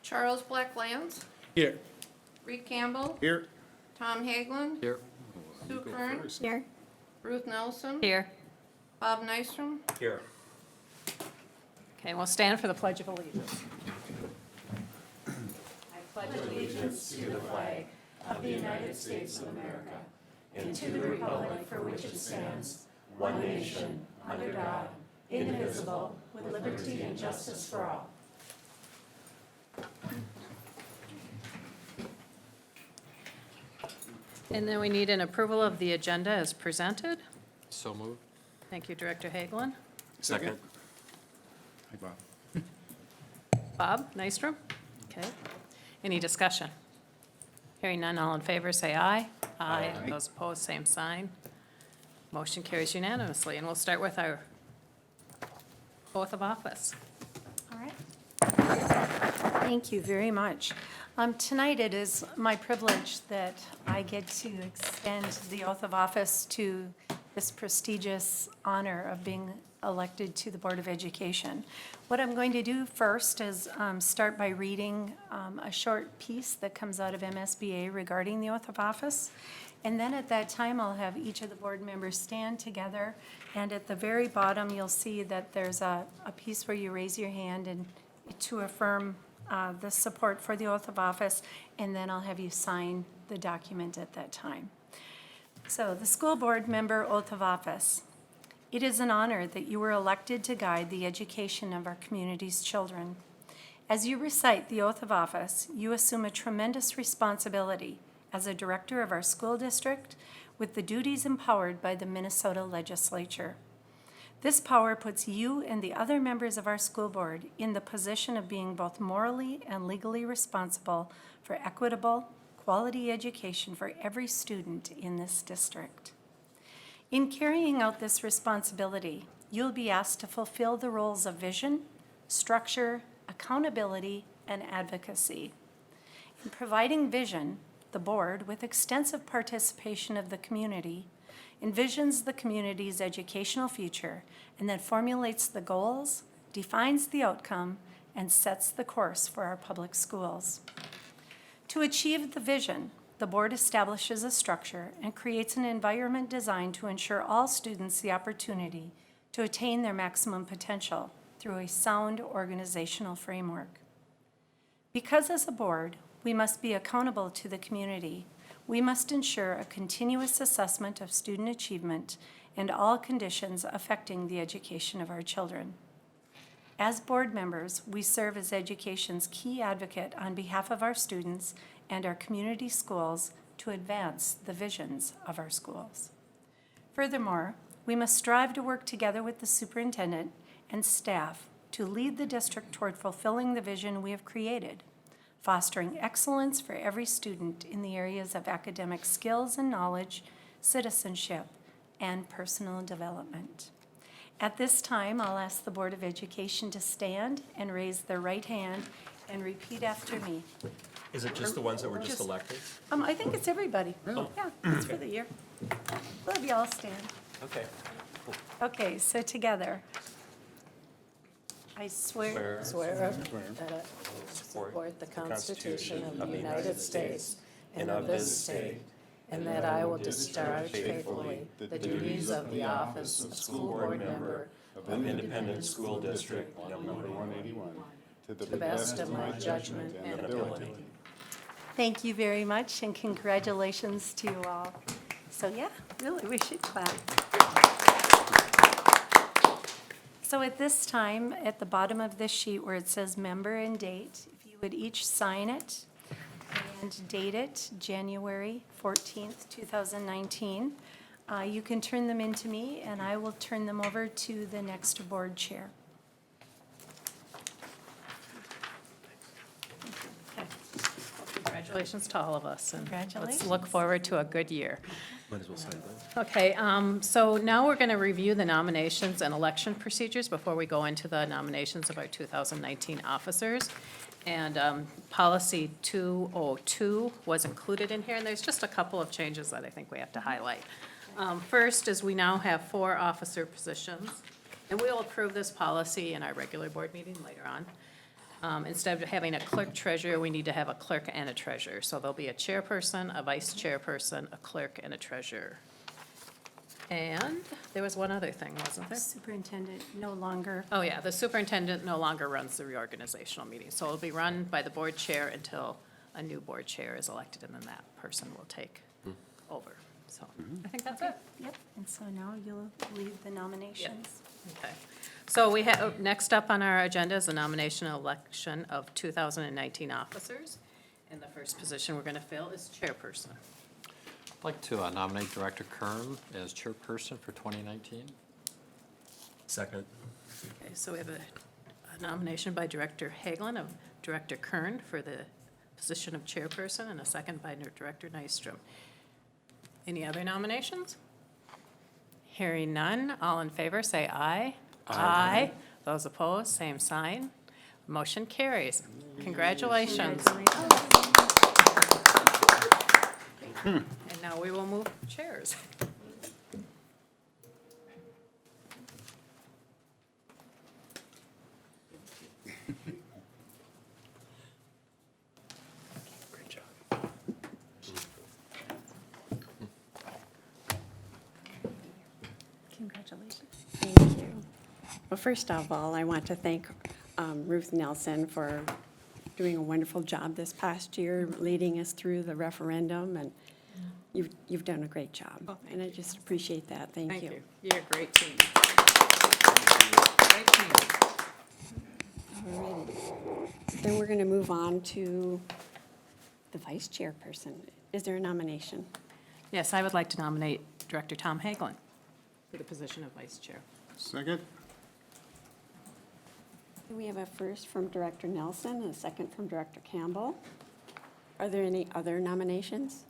Charles Blacklands, Here. Reed Campbell, Here. Tom Hagelin, Here. Sue Kern, Here. Ruth Nelson, Here. Bob Nystrom. Here. Okay, we'll stand for the Pledge of Allegiance. And then we need an approval of the agenda as presented. So moved. Thank you, Director Hagelin. Second. Hi, Bob. Bob Nystrom? Okay. Any discussion? Hearing none, all in favor, say aye. Aye. Those opposed, same sign. Motion carries unanimously, and we'll start with our oath of office. All right. Thank you very much. Tonight, it is my privilege that I get to extend the oath of office to this prestigious honor of being elected to the Board of Education. What I'm going to do first is start by reading a short piece that comes out of MSBA regarding the oath of office. And then at that time, I'll have each of the board members stand together. And at the very bottom, you'll see that there's a piece where you raise your hand and to affirm the support for the oath of office, and then I'll have you sign the document at that time. So, the school board member oath of office. It is an honor that you were elected to guide the education of our community's children. As you recite the oath of office, you assume a tremendous responsibility as a director of our school district with the duties empowered by the Minnesota legislature. This power puts you and the other members of our school board in the position of being both morally and legally responsible for equitable, quality education for every student in this district. In carrying out this responsibility, you'll be asked to fulfill the roles of vision, structure, accountability, and advocacy. In providing vision, the board, with extensive participation of the community, envisions the community's educational future and then formulates the goals, defines the outcome, and sets the course for our public schools. To achieve the vision, the board establishes a structure and creates an environment designed to ensure all students the opportunity to attain their maximum potential through a sound organizational framework. Because as a board, we must be accountable to the community, we must ensure a continuous assessment of student achievement and all conditions affecting the education of our children. As board members, we serve as education's key advocate on behalf of our students and our community schools to advance the visions of our schools. Furthermore, we must strive to work together with the superintendent and staff to lead the district toward fulfilling the vision we have created, fostering excellence for every student in the areas of academic skills and knowledge, citizenship, and personal development. At this time, I'll ask the Board of Education to stand and raise their right hand and repeat after me. Is it just the ones that were just elected? I think it's everybody. Yeah, it's for the year. We'll have you all stand. Okay. Okay, so together. I swear. Swear That I will support the Constitution of the United States and of this state, and that I will discharge faithfully the duties of the office of school board member of Independent School District Number 181 to the best of my judgment and ability. Thank you very much, and congratulations to you all. So yeah, really, we should clap. So at this time, at the bottom of this sheet where it says member and date, if you would each sign it and date it January 14th, 2019, you can turn them in to me, and I will turn them over to the next board chair. Okay. Congratulations to all of us, and let's Congratulations. look forward to a good year. Might as well sign both. Okay, so now we're going to review the nominations and election procedures before we go into the nominations of our 2019 officers. And policy 202 was included in here, and there's just a couple of changes that I think we have to highlight. First is we now have 4 officer positions, and we'll approve this policy in our regular board meeting later on. Instead of having a clerk treasurer, we need to have a clerk and a treasurer. So there'll be a chairperson, a vice chairperson, a clerk, and a treasurer. And there was one other thing, wasn't there? Superintendent no longer, Oh, yeah, the superintendent no longer runs the reorganizational meeting. So it'll be run by the board chair until a new board chair is elected, and then that person will take over. So I think that's it. yep, and so now you'll lead the nominations. Okay. So we have, next up on our agenda is the nomination and election of 2019 officers. And the first position we're going to fill is chairperson. I'd like to nominate Director Kern as chairperson for 2019. Second. Okay, so we have a nomination by Director Hagelin of Director Kern for the position of chairperson, and a second by Director Nystrom. Any other nominations? Hearing none, all in favor, say aye. Aye. Those opposed, same sign. Motion carries. Congratulations. And now we will move chairs. Great job. Congratulations. Thank you. Well, first of all, I want to thank Ruth Nelson for doing a wonderful job this past year, leading us through the referendum, and you've done a great job. And I just appreciate that. Thank you. You're a great team. Great team. Alrighty. Then we're going to move on to the vice chairperson. Is there a nomination? Yes, I would like to nominate Director Tom Hagelin for the position of vice chair. Second? We have a first from Director Nelson and a second from Director Campbell. Are there any other nominations?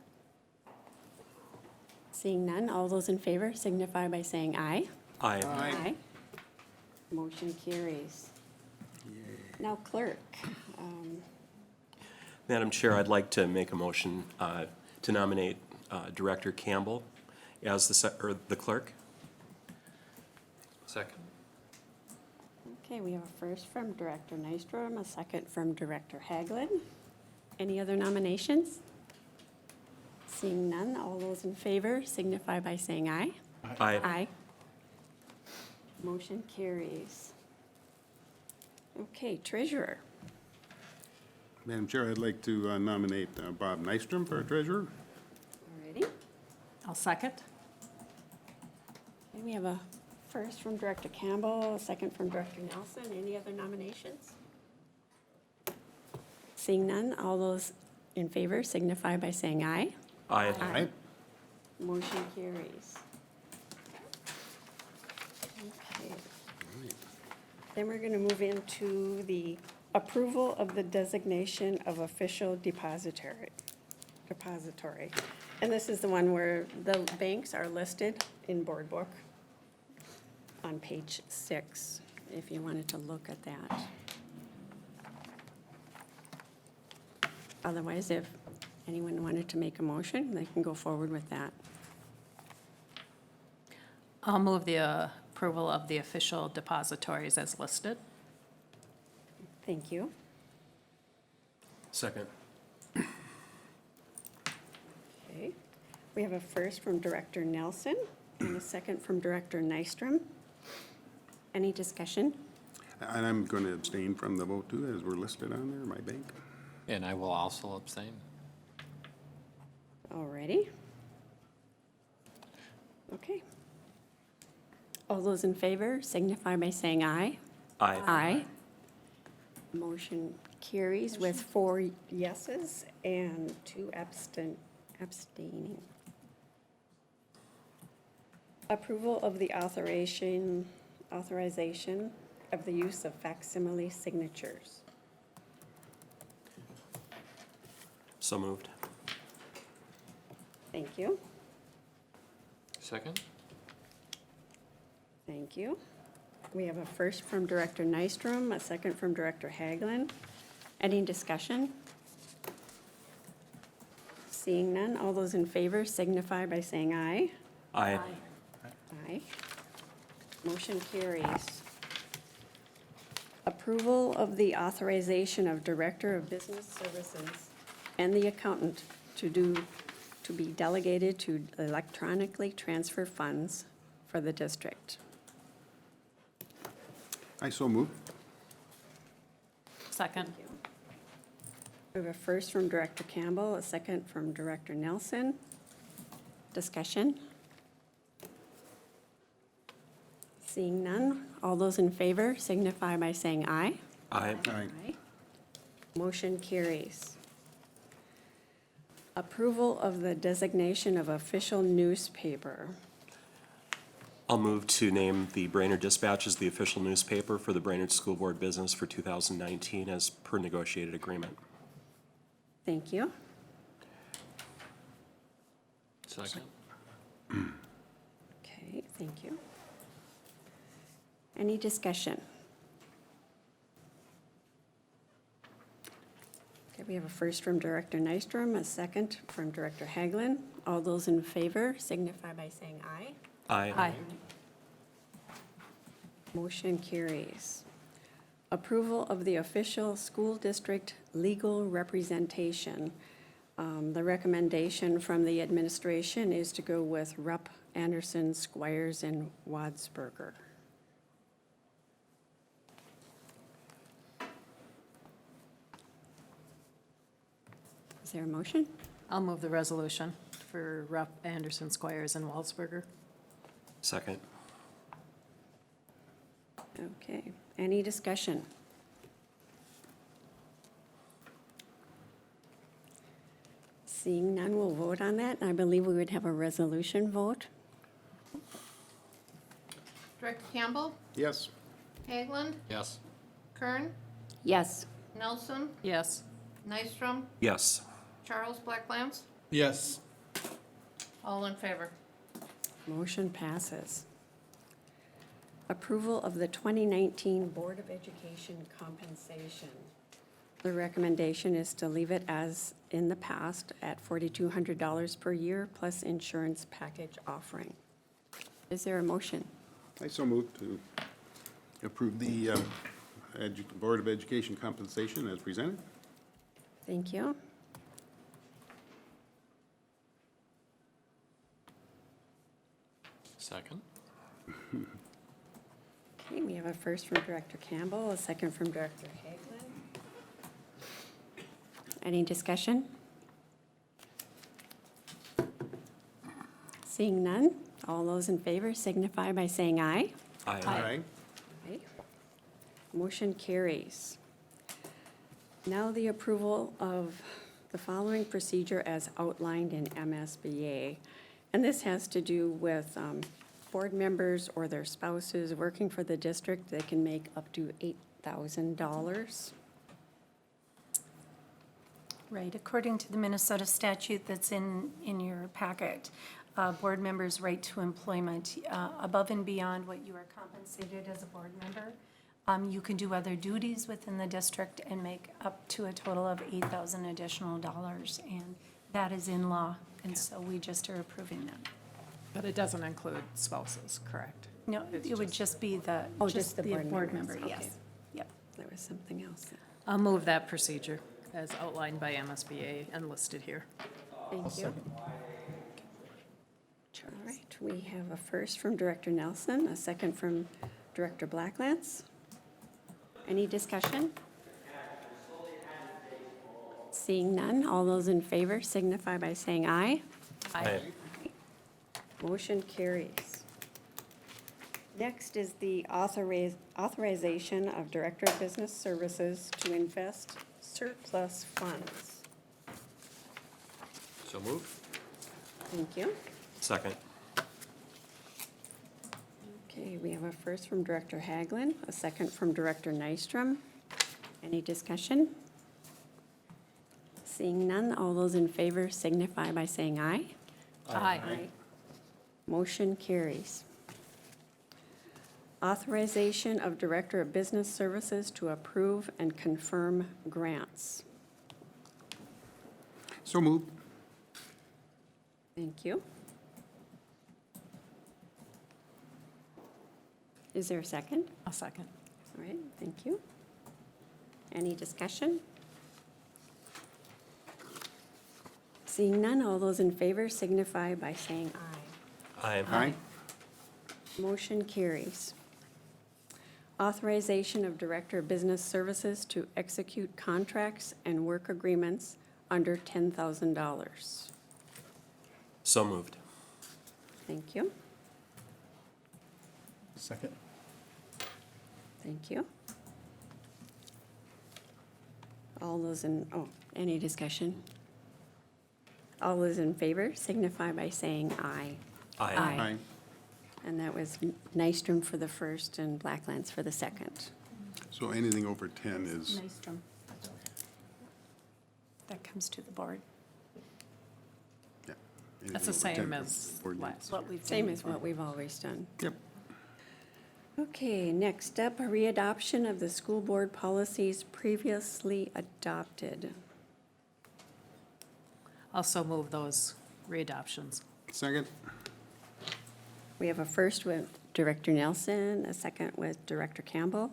Seeing none, all those in favor signify by saying aye. Aye. Aye. Motion carries. Now clerk. Madam Chair, I'd like to make a motion to nominate Director Campbell as the clerk. Second. Okay, we have a first from Director Nystrom, a second from Director Haglund. Any other nominations? Seeing none, all those in favor signify by saying aye. Aye. Aye. Motion carries. Okay, treasurer. Madam Chair, I'd like to nominate Bob Nystrom for treasurer. Alrighty. I'll second. Okay, we have a first from Director Campbell, a second from Director Nelson. Any other nominations? Seeing none, all those in favor signify by saying aye. Aye. Aye. Motion carries. Okay. Then we're going to move into the approval of the designation of official depository. And this is the one where the banks are listed in Board Book on page 6, if you wanted to look at that. Otherwise, if anyone wanted to make a motion, they can go forward with that. I'll move the approval of the official depositories as listed. Thank you. Second. Okay. We have a first from Director Nelson and a second from Director Nystrom. Any discussion? And I'm going to abstain from the vote too, as we're listed on there, my bank. And I will also abstain. Alrighty. Okay. All those in favor signify by saying aye. Aye. Aye. Motion carries with 4 yeses and 2 abstaining. Approval of the authorization of the use of facsimile signatures. So moved. Thank you. Second? Thank you. We have a first from Director Nystrom, a second from Director Haglund. Any discussion? Seeing none, all those in favor signify by saying aye. Aye. Aye. Motion carries. Approval of the authorization of Director of Business Services and the accountant to be delegated to electronically transfer funds for the district. I so move. Second. We have a first from Director Campbell, a second from Director Nelson. Discussion? Seeing none, all those in favor signify by saying aye. Aye. Aye. Motion carries. Approval of the designation of official newspaper. I'll move to name the Brainerd Dispatch as the official newspaper for the Brainerd School Board business for 2019 as per negotiated agreement. Thank you. Second. Okay, thank you. Any discussion? Okay, we have a first from Director Nystrom, a second from Director Haglund. All those in favor signify by saying aye. Aye. Motion carries. Approval of the official school district legal representation. The recommendation from the administration is to go with Rupp, Anderson, Squires, and Wadsberger. Is there a motion? I'll move the resolution for Rupp, Anderson, Squires, and Waldsberger. Second. Okay, any discussion? Seeing none, we'll vote on that. I believe we would have a resolution vote. Director Campbell, Yes. Haglund, Yes. Kern, Yes. Nelson, Yes. Nystrom, Yes. Charles Blacklands, Yes. all in favor. Motion passes. Approval of the 2019 Board of Education compensation. The recommendation is to leave it as in the past at $4,200 per year plus insurance package offering. Is there a motion? I so move to approve the Board of Education compensation as presented. Thank you. Second. Okay, we have a first from Director Campbell, a second from Director Haglund. Any discussion? Seeing none, all those in favor signify by saying aye. Aye. Aye. Aye. Motion carries. Now the approval of the following procedure as outlined in MSBA. And this has to do with board members or their spouses working for the district. They can make up to $8,000. Right, according to the Minnesota statute that's in your packet, board members' right to employment, above and beyond what you are compensated as a board member, you can do other duties within the district and make up to a total of $8,000 additional dollars, and that is in law, and so we just are approving that. But it doesn't include spouses, correct? No, it would just be the, Oh, just the board member, members, yes. okay. Yep. There was something else. I'll move that procedure as outlined by MSBA and listed here. Thank you. All right, we have a first from Director Nelson, a second from Director Blacklands. Any discussion? Seeing none, all those in favor signify by saying aye. Aye. Motion carries. Next is the authorization of Director of Business Services to invest surplus funds. So moved. Thank you. Second. Okay, we have a first from Director Haglund, a second from Director Nystrom. Any discussion? Seeing none, all those in favor signify by saying aye. Aye. Motion carries. Authorization of Director of Business Services to approve and confirm grants. So move. Thank you. Is there a second? A second. All right, thank you. Any discussion? Seeing none, all those in favor signify by saying aye. Aye. Motion carries. Authorization of Director of Business Services to execute contracts and work agreements under $10,000. So moved. Thank you. Second. Thank you. All those any discussion? All those in favor signify by saying aye. Aye. And that was Nystrom for the first and Blacklands for the second. So anything over 10 is, Nystrom. That comes to the board. yeah. That's the anything over same 10 as board last. meetings. What we've Same done as before. what we've always done. Yep. Okay, next up, a readoption of the school board policies previously adopted. Also move those readoptions. Second. We have a first with Director Nelson, a second with Director Campbell.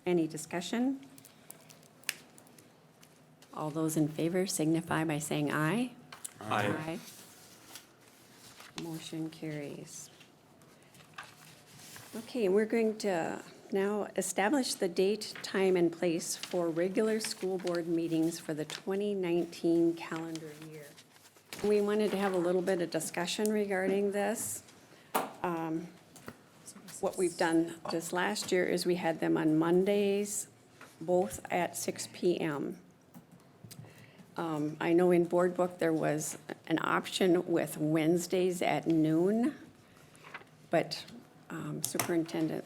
Any discussion? All those in favor signify by saying aye. Aye. Motion carries. Okay, we're going to now establish the date, time, and place for regular school board meetings for the 2019 calendar year. We wanted to have a little bit of discussion regarding this. What we've done this last year is we had them on Mondays, both at 6 PM. I know in board book there was an option with Wednesdays at noon, but Superintendent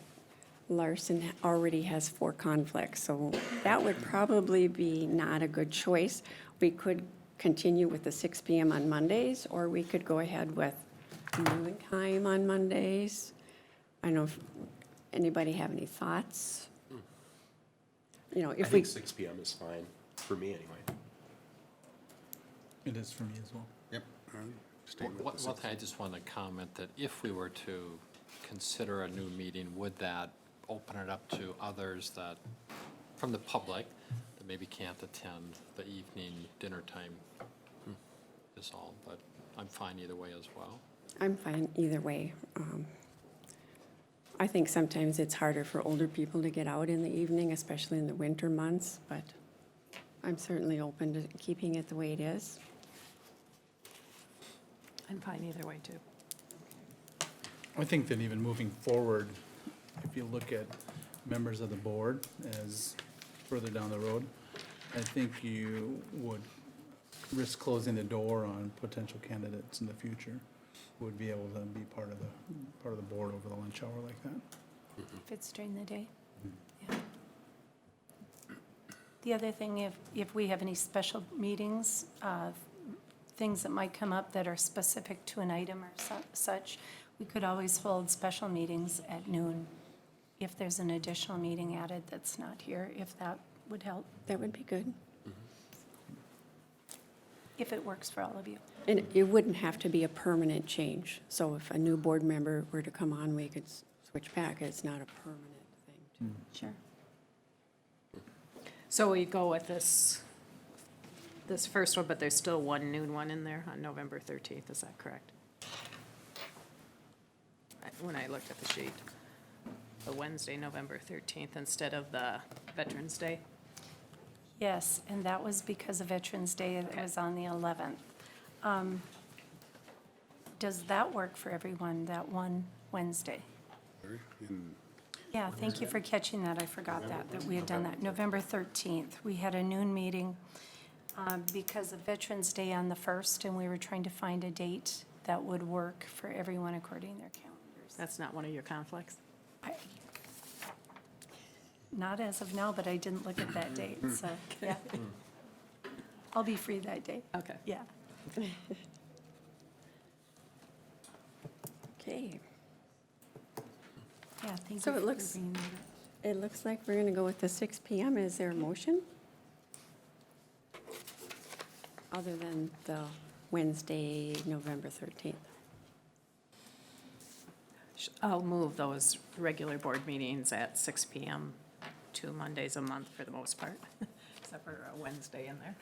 Larson already has 4 conflicts, so that would probably be not a good choice. We could continue with the 6 PM on Mondays, or we could go ahead with noon time on Mondays. I don't know if anybody have any thoughts? You know, I if we, think 6 PM is fine, for me anyway. It is for me as well. Yep. All right. Staying with the One six. thing I just want to comment that if we were to consider a new meeting, would that open it up to others that, from the public, that maybe can't attend the evening dinner time is all, but I'm fine either way as well. I'm fine either way. I think sometimes it's harder for older people to get out in the evening, especially in the winter months, but I'm certainly open to keeping it the way it is. I'm fine either way, too. I think that even moving forward, if you look at members of the board as further down the road, I think you would risk closing the door on potential candidates in the future who would be able to be part of the board over the lunch hour like that. If it's during the day. Yeah. The other thing, if we have any special meetings, things that might come up that are specific to an item or such, we could always hold special meetings at noon if there's an additional meeting added that's not here, if that would help, That would be good. if it works for all of you. And it wouldn't have to be a permanent change. So if a new board member were to come on, we could switch back. It's not a permanent thing. Sure. So we go with this first one, but there's still one noon one in there on November 13th, is that correct? When I looked at the sheet, the Wednesday, November 13th, instead of the Veterans Day? Yes, and that was because of Veterans Day, it was on the 11th. Does that work for everyone, that one Wednesday? In- Yeah, thank you for catching that. I forgot that we had done that. November 13th, we had a noon meeting because of Veterans Day on the 1st, and we were trying to find a date that would work for everyone according to their calendars. That's not one of your conflicts? Not as of now, but I didn't look at that date, so, yeah. I'll be free that day, Okay. yeah. Okay. Yeah, thank you. So it for looks- bringing that up. It looks like we're going to go with the 6 PM. Is there a motion? Other than the Wednesday, November 13th. I'll move those regular board meetings at 6 PM 2 Mondays a month for the most part. except for a Wednesday in there.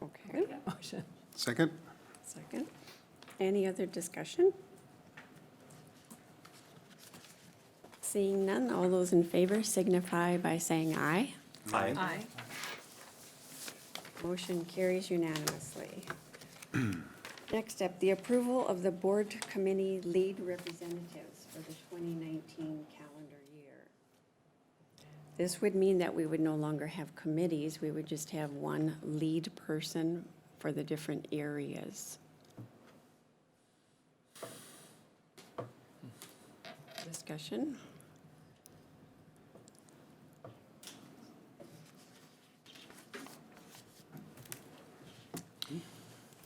Okay, Motion. Second? second. Any other discussion? Seeing none, all those in favor signify by saying aye. Aye. Aye. Motion carries unanimously. Next up, the approval of the board committee lead representatives for the 2019 calendar year. This would mean that we would no longer have committees, we would just have one lead person for the different areas. Discussion?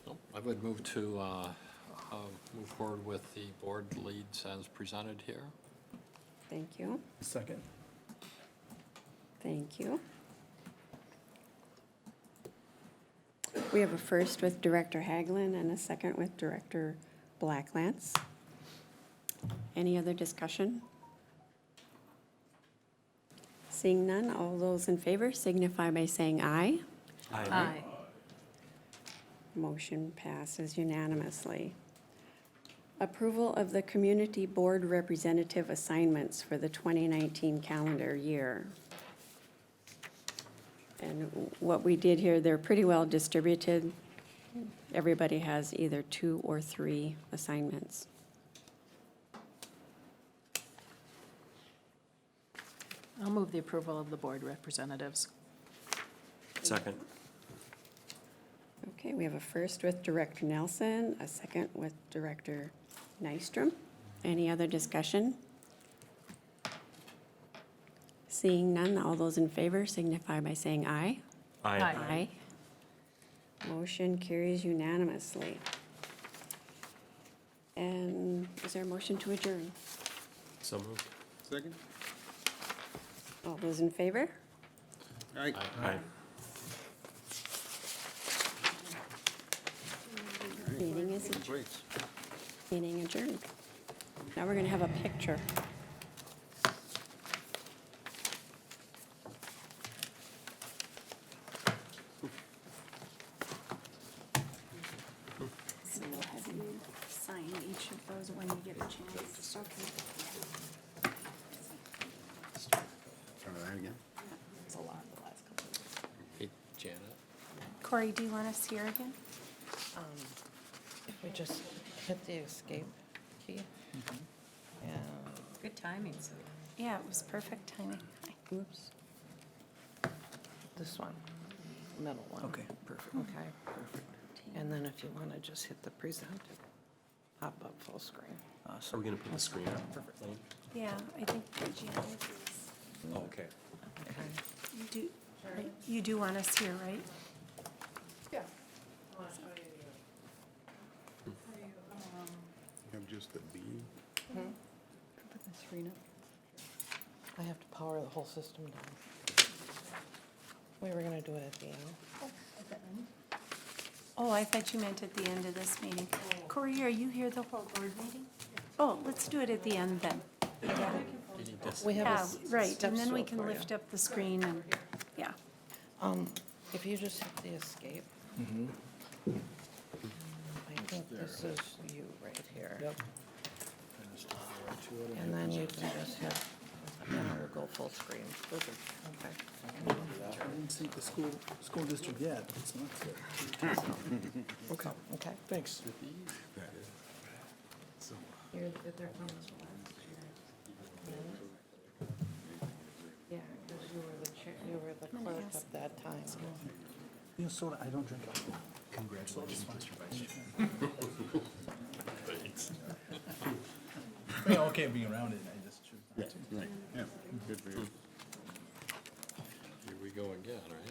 Nope, I would move to move forward with the board leads as presented here. Thank you. Second. Thank you. We have a first with Director Hagelin and a second with Director Blacklance. Any other discussion? Seeing none, all those in favor signify by saying aye. Aye. Motion passes unanimously. Approval of the community board representative assignments for the 2019 calendar year. And what we did here, they're pretty well distributed. Everybody has either 2 or 3 assignments. I'll move the approval of the board representatives. Second. Okay, we have a first with Director Nelson, a second with Director Nystrom. Any other discussion? Seeing none, all those in favor signify by saying aye. Aye. Motion carries unanimously. And is there a motion to adjourn? So moved. Second? All those in favor? Aye. Aye. Meeting is, Great. meeting adjourned. Now we're gonna have a picture. So we'll have you sign each of those when you get a chance. Okay. Try that again. It's a lot the last couple of years. Hey, Janet. Corey, do you want us here again? If we just hit the escape key. And Good timing, Sue. Yeah, it was perfect timing. oops. This one, middle one. Okay, perfect. Okay. And then if you want to just hit the present, pop up full screen. Are we gonna put the screen up? Perfect. Yeah, I think that Janet is, Oh, okay. Okay. you do want us here, right? You have just the B. Put the screen up. I have to power the whole system down. We were going to do it at the end. Oh, I thought you meant at the end of this meeting. Corey, are you here the whole board meeting? Oh, let's do it at the end then. Yeah, You need this. We have Yeah, a s- right, step and then we stool can for you. lift up the screen and, yeah. If you just hit the escape. I think this is you right here. Yep. And then you can just hit, and it'll go full screen. Okay. I didn't see the school district yet. It's not there. Okay. Okay. Thanks. You're, they're from last year. Yeah, because you were the chair, you were the I'm gonna clerk ask- at that time. You know, soda, I don't drink alcohol. Congratulations, Mr. Vice Chair. I mean, okay being around it, I just choose not to. Right, yeah, good for you. Here we go again, right?